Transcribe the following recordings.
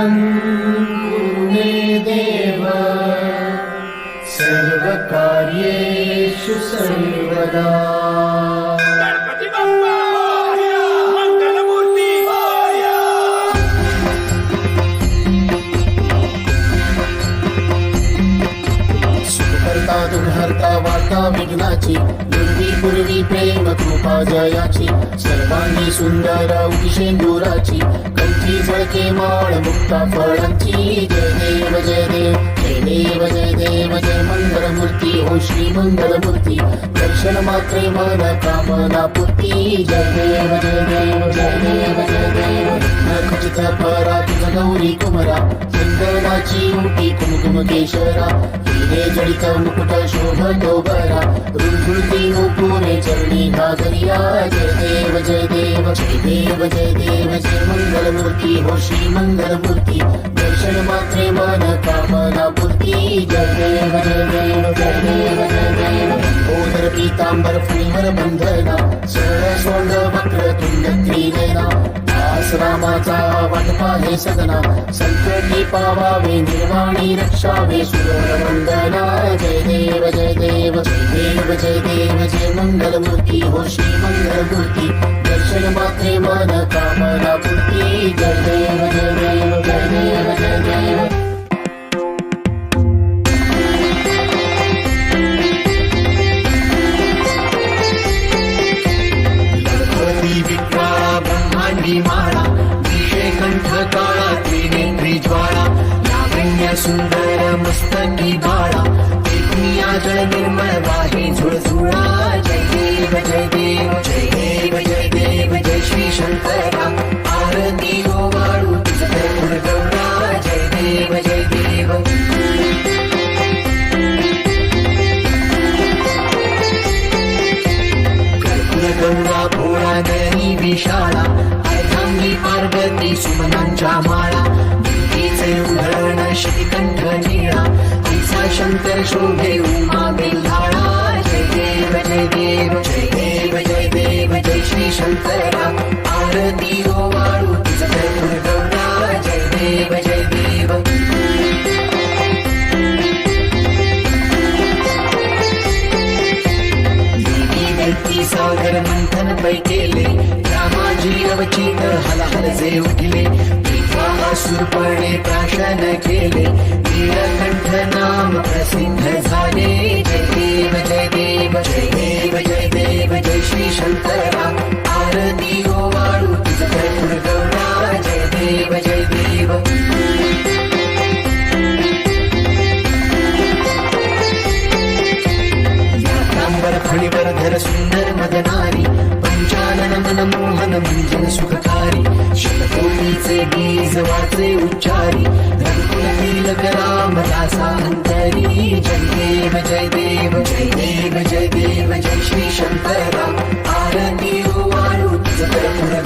मंगलं कुरु मे देव सर्वकार्येषु सर्वदा। गणपती बाप्पा मोरया, मंगलमूर्ती मोरया। सुखकर्ता दुःखहर्ता वार्ता विघ्नाची, पूर्वी प्रेम कृपा जयाची, सर्वांगी सुंदर उदिशेंदुराची, कंठी झळके माळ मुक्ता फळांची। जय देव जय देव जय देव जय देव जय मंगलमूर्ती हो श्री मंगलमूर्ती, दर्शन मात्रे मन कामना पूर्ती। जय देव जय देव जय देव जय देव नखचित परा तुझ गौरी कुमरा, चंदनाची उटी कुमकुम केशरा, हिरे जडित मुकुट शोभतो बरा, रुंझुळती नुपुरे चरणी घागरिया। जय देव जय देव जय देव जय देव जय मंगलमूर्ती हो श्री मंगलमूर्ती, दर्शन मात्रे मन कामना पूर्ती। जय देव जय देव जय देव जय देव ओदर पीतांबर फुलीवर बंधना, सरळ सोंड वक्र तुंड त्रिनयना, दास रामाचा वाटपा हे सदना, संकटी पावावे निर्वाणी रक्षावे सुरवर वंदना। जय देव जय देव जय देव जय देव जय मंगलमूर्ती हो श्री मंगलमूर्ती, दर्शन मात्रे मन कामना पूर्ती। जय देव जय देव जय देव जय देव विक्राळा ब्रह्मांडी माळा, विषय कंठ काळा त्रिनेत्री ज्वाळा, लावण्य सुंदर मस्तकी बाळा, एकमिया जल निर्मळ वाही झुळझुळा। जय देव जय देव जय देव जय देव जय श्री शंकरा, आरती ओवाळू तुझ गौरा। जय देव जय देव गंगा भोळा गरी विशाळा, अर्धांगी पार्वती सुमनांच्या माळा, दुर्गीचे उधळण श्रीकंठ निळा, ऐसा शंकर शोभे उमा बेल्हाळा। जय देव जय देव जय देव जय देव जय श्री शंकरा, आरती ओवाळू तुझ गौरा। जय देव जय देव सागर मंथन पै केले, रामाजी अवचित हलहल जे उठले, विश्वासुरपणे प्राशन केले, नीलकंठ नाम प्रसिद्ध झाले। जय देव जय देव जय देव जय देव जय श्री शंकरा, आरती ओवाळू तुझ गौरा। जय देव जय देव फणीवर धर सुंदर मदनारी, पंचानन मन मोहन मंजन सुखकारी, शतकोटीचे बीज वाचे उच्चारी, रघुकुल तिलक राम दासा अंतरी। जय देव जय देव जय देव जय देव जय श्री शंकरा, आरती ओवाळू तुझ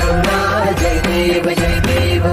गौरा। जय देव जय देव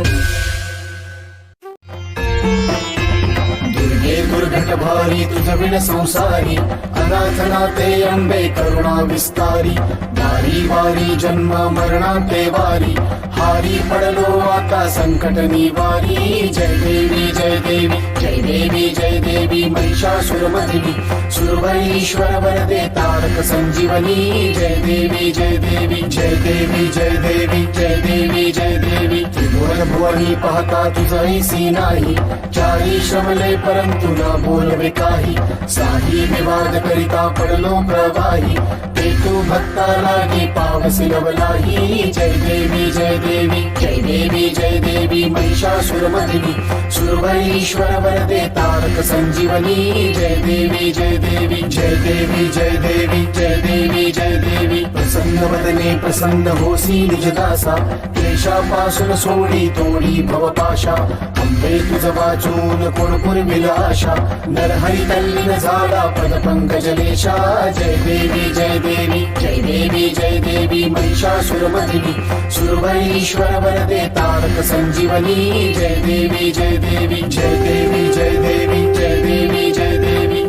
दुर्घट भारी तुझ विण संसारी, अनाथना ते अंबे करुणा विस्तारी, वारी वारी जन्म मरणा ते वारी, हारी पडलो आता संकट निवारी। जय देवी जय देवी जय देवी जय देवी महिषासुरमर्दिनी, सुरवरीश्वर वरदे तारक संजीवनी। जय देवी जय देवी जय देवी जय देवी जय देवी जय देवी त्रिभुवन भुवनी पाहता तुझैसी नाही, चारी श्रमले परंतु न बोलवे काही, साही विवाद करिता पडलो प्रवाही, ते तू भक्ता लागी पावसी लवलाही। जय देवी जय देवी जय देवी जय देवी महिषासुरमर्दिनी, सुरवरीश्वर वरदे तारक संजीवनी। जय देवी जय देवी जय देवी जय देवी जय देवी जय देवी प्रसन्न वदने प्रसन्न होसी निजदासा, क्लेशापासून सोडी तोडी भवपाशा, अंबे तुझ वाचून कोण पुरविल आशा, नरहरी तल्लीन झाला पद पंकजलेशा। जय देवी जय देवी जय देवी जय देवी महिषासुरमर्दिनी, सुरवरीश्वर वरदे तारक संजीवनी। जय देवी जय देवी जय देवी जय देवी जय देवी जय देवी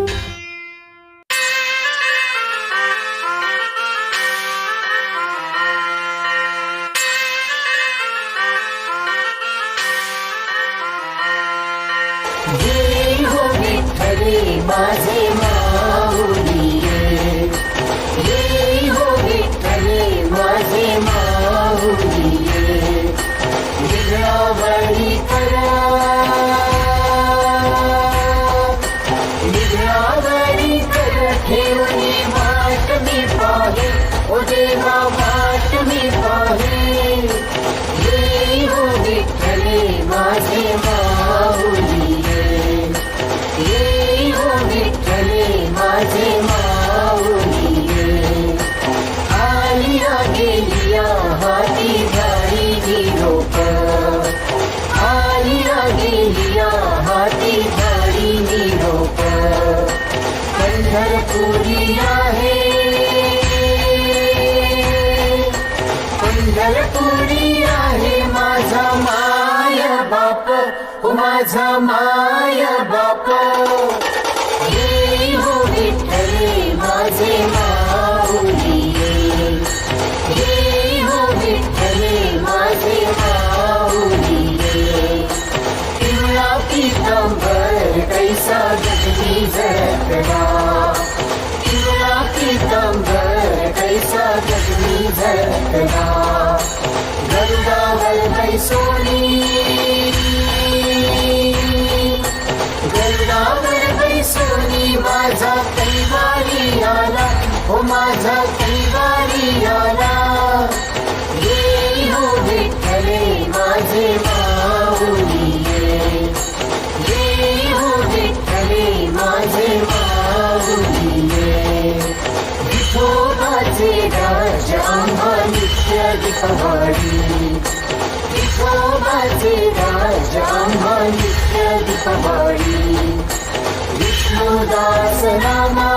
देवा वाट मी पाहे, ये हो विठ्ठले माझे माऊली रे, ये हो विठ्ठले माझे माऊली रे. आलिया गेलिया हाती झाली निरोप, आलिया गेलिया हाती झाली निरोप. पंढरपुरी आहे, पंढरपुरी आहे माझा माय बाप, हो माझा माय बाप. ये हो विठ्ठले माझे माऊली रे, ये हो विठ्ठले माझे माऊली रे. पिवळा पितांबर कैसा जगली झळकला, पिवळा पितांबर कैसा जगली झळकला. गरुडावर बैसोनी, गरुडावर बैसोनी माझा कैवारी आला, हो माझा कैवारी आला. ये हो विठ्ठले माझे माऊली रे, ये हो विठ्ठले माझे माऊली रे. विठोबाचे राज आम्हा नित्य दीपवाळी, विठोबाचे राज आम्हा नित्य दीपवाळी. विष्णुदास नामा,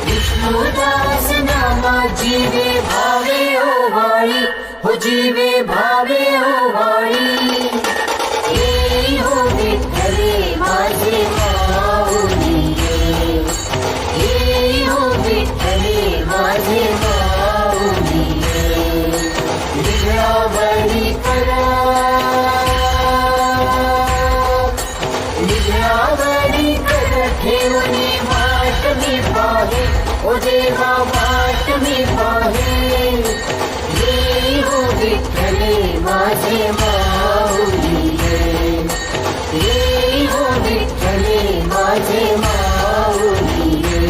विष्णुदास नामा जीवे भावे ओवाळी, हो जीवे भावे ओवाळी. ये हो विठ्ठले माझे माऊली रे, ये हो विठ्ठले माझे माऊली रे. निघावरी करा, निघावरी कर ठेवणी वाट मी पाहे, ओ देवा वाट मी पाहे. ये हो विठ्ठले माझे माऊली रे, ये हो विठ्ठले माझे माऊली रे,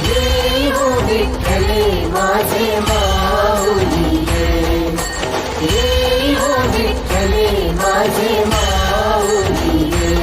ये हो विठ्ठले माझे माऊली रे, ये हो विठ्ठले माझे माऊली रे.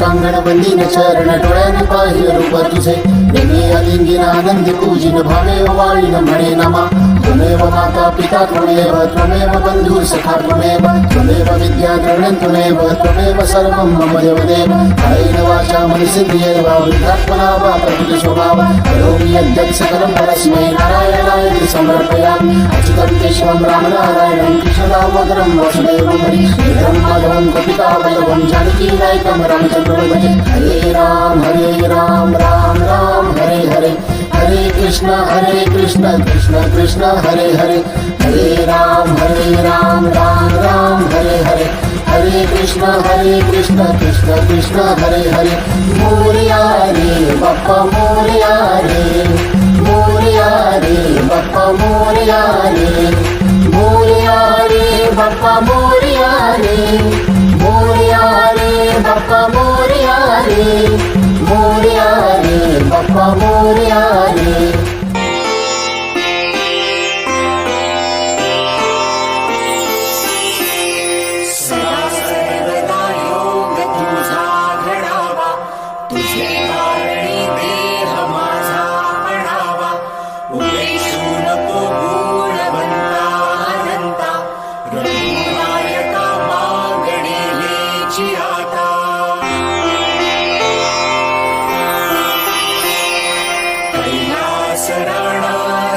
कांगण बंदीन चरण डोळ्याने पाहिलं रूप तुझे, नेमी अलिंगीन आनंदी पूजिन भावे वाळीन म्हणे नमा. त्वमेव माता पिता त्वमेव, त्वमेव बंधू सखा त्वमेव, त्वमेव विद्या द्रविणं त्वमेव, त्वमेव सर्वं मम देवदेव. कायेन वाचा मनसेन्द्रियैर्वा वृद्धात्मना वा प्रकृति स्वभाव करोमि यद्यत् सकलं परस्मै नारायणाय समर्पयामि. अच्युतं केशवं रामनारायणं कृष्णदामोदरं वासुदेवं हरि, वीरं माधवं गोपिकावल्लभं जानकी नायकं रामचन्द्रं भजे. हरे राम राम राम हरे हरे, हरे कृष्ण कृष्ण कृष्ण हरे हरे. हरे राम राम राम हरे हरे, हरे कृष्ण कृष्ण कृष्ण हरे हरे. मोरया रे बाप्पा मोरया रे, मोरया रे बाप्पा मोरया रे, मोरया रे बाप्पा मोरया रे, मोरया रे बाप्पा मोरया रे, मोरया रे बाप्पा मोरया रे.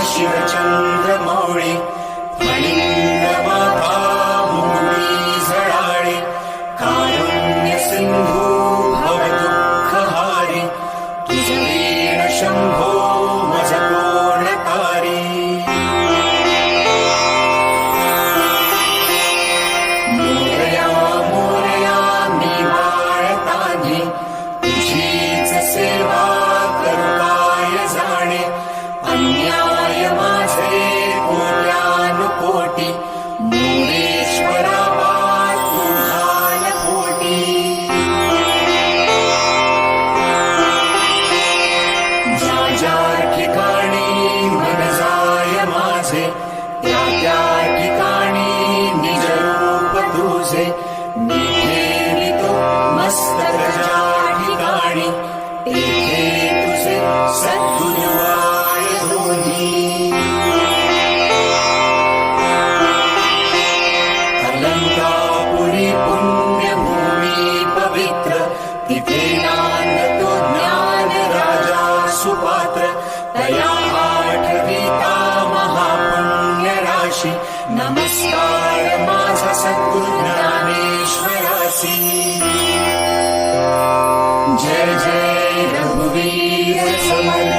शिवचंद्रमौळी फणिंद्रमाता मुरली झळाळी, कारुण्य सिंधू भवदुःखहारी, तुझ वीण शंभो मज कोणकारी. मोरया मोरया मी बाळतानी, तुझीच सेवा करू काय जाणे. अन्याय माझे जय जय रघुवीर समर्थ